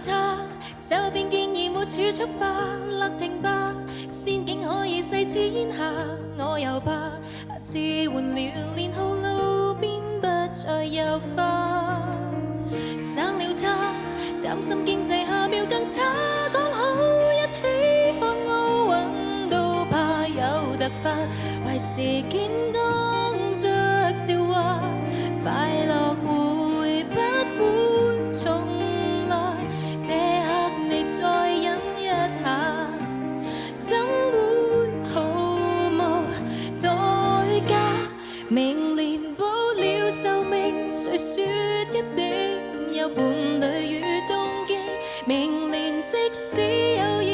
他，手邊竟已沒儲蓄吧，勒停吧，仙境可以細似煙霞，我又怕置換了年號，路邊不再有花，省了他，擔心經濟下秒更差，講好一起看奧運都怕有突發，壞事件講着笑話，快樂會不會重來？這刻你再忍一下，怎會毫無代價？明年保了壽命，誰說一定有伴侶與動機？明年即使有熱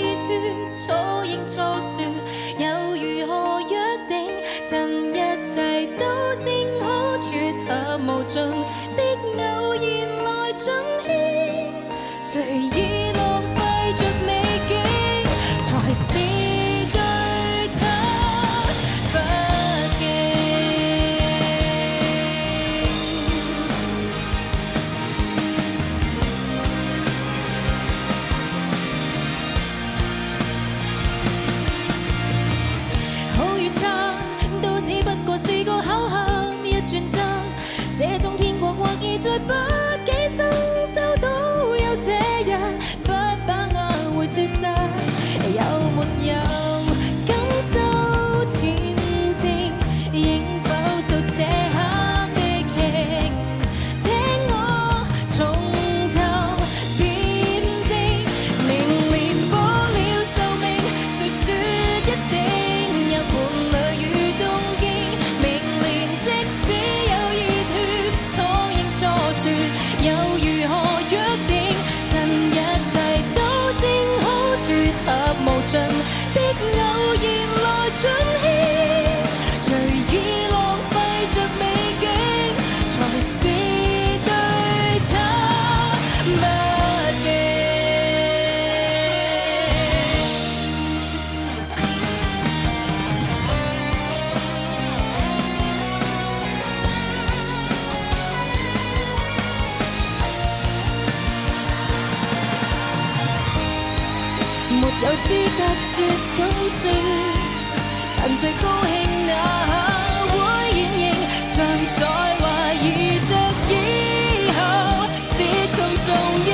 血，錯認錯說，又如何約定？趁一切都正好，撮合無盡的偶然來盡興，誰已浪費着美景，才是對他不敬。好與差都只不過是個巧合，一轉側，這種天國或已在不幾生收到有這日，不把握會消失，有沒有感受前程，應否數這刻的慶？聽我從頭辯證，明年保了壽命，誰說一定有伴侶與動機？明年即使有熱血，錯認錯說，又如何約定？趁一切都正好，撮合無盡的偶然來盡興，隨意浪費着美景，才是對他不敬。沒有資格說感性，但最高興那會現形，常在懷疑着以後是重重逆